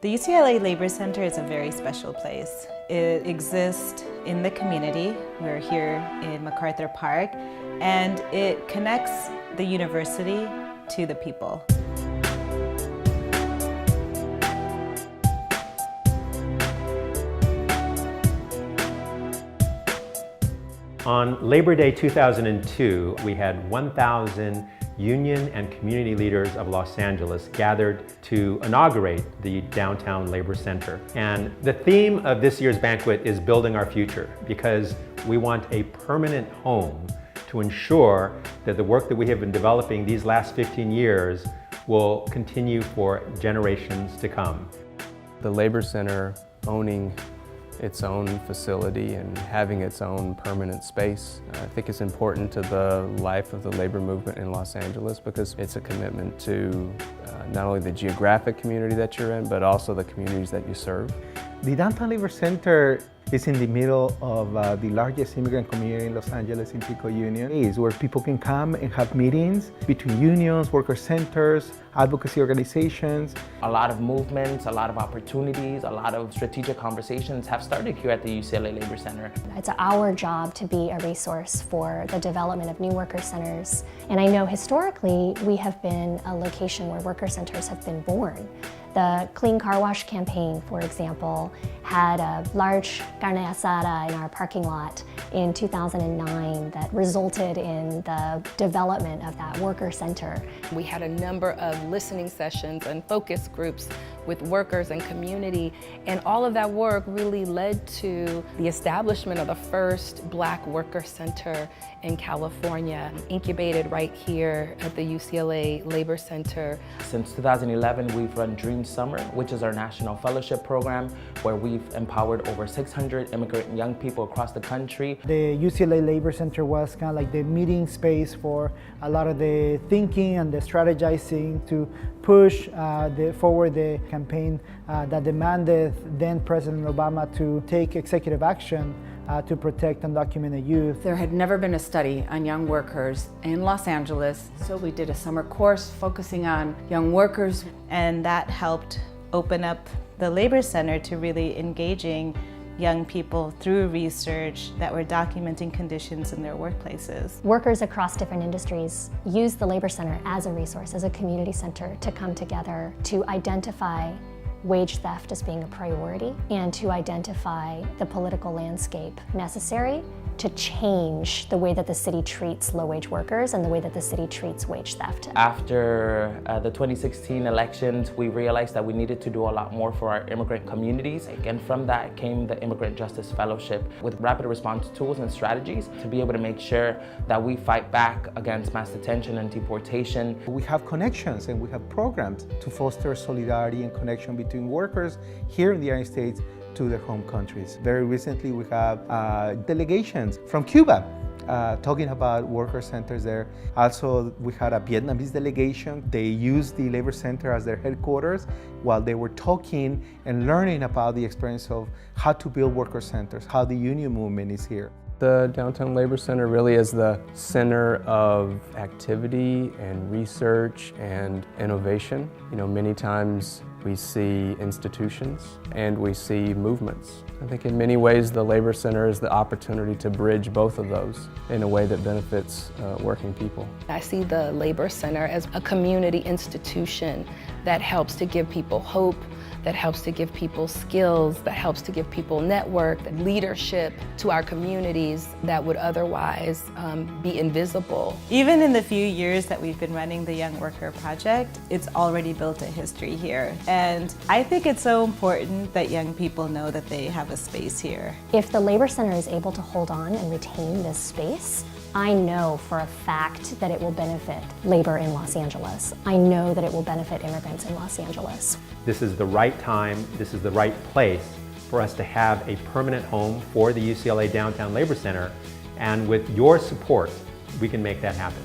The UCLA Labor Center is a very special place. It exists in the community. We're here in MacArthur Park, and it connects the university to the people. On Labor Day 2002, we had 1,000 union and community leaders of Los Angeles gathered to inaugurate the Downtown Labor Center. And the theme of this year's banquet is Building Our Future, because we want a permanent home to ensure that the work that we have been developing these last 15 years will continue for generations to come. The Labor Center owning its own facility and having its own permanent space, I think is important to the life of the labor movement in Los Angeles, because it's a commitment to not only the geographic community that you're in, but also the communities that you serve. The Downtown Labor Center is in the middle of the largest immigrant community in Los Angeles in Pico Union. It's where people can come and have meetings between unions, worker centers, advocacy organizations. A lot of movements, a lot of opportunities, a lot of strategic conversations have started here at the UCLA Labor Center. It's our job to be a resource for the development of new worker centers. And I know historically we have been a location where worker centers have been born. The Clean Car Wash campaign, for example, had a large carne asada in our parking lot in 2009 that resulted in the development of that worker center. We had a number of listening sessions and focus groups with workers and community, and all of that work really led to the establishment of the first Black worker center in California, incubated right here at the UCLA Labor Center. Since 2011, we've run Dream Summer, which is our national fellowship program, where we've empowered over 600 immigrant young people across the country. The UCLA Labor Center was kind of like the meeting space for a lot of the thinking and the strategizing to push forward the campaign that demanded then President Obama to take executive action to protect undocumented youth. There had never been a study on young workers in Los Angeles, so we did a summer course focusing on young workers. And that helped open up the Labor Center to really engaging young people through research that were documenting conditions in their workplaces. Workers across different industries use the Labor Center as a resource, as a community center, to come together to identify wage theft as being a priority and to identify the political landscape necessary to change the way that the city treats low-wage workers and the way that the city treats wage theft. After the 2016 elections, we realized that we needed to do a lot more for our immigrant communities. And from that came the Immigrant Justice Fellowship with rapid response tools and strategies to be able to make sure that we fight back against mass detention and deportation. We have connections and we have programs to foster solidarity and connection between workers here in the United States to their home countries. Very recently we have delegations from Cuba talking about worker centers there. Also, we had a Vietnamese delegation. They used the Labor Center as their headquarters while they were talking and learning about the experience of how to build worker centers, how the union movement is here. The Downtown Labor Center really is the center of activity and research and innovation. You know, many times we see institutions and we see movements. I think in many ways the Labor Center is the opportunity to bridge both of those in a way that benefits working people. I see the Labor Center as a community institution that helps to give people hope, that helps to give people skills, that helps to give people network, leadership to our communities that would otherwise be invisible. Even in the few years that we've been running the Young Worker Project, it's already built a history here. And I think it's so important that young people know that they have a space here. If the Labor Center is able to hold on and retain this space, I know for a fact that it will benefit labor in Los Angeles. I know that it will benefit immigrants in Los Angeles. This is the right time, this is the right place for us to have a permanent home for the UCLA Downtown Labor Center, and with your support, we can make that happen.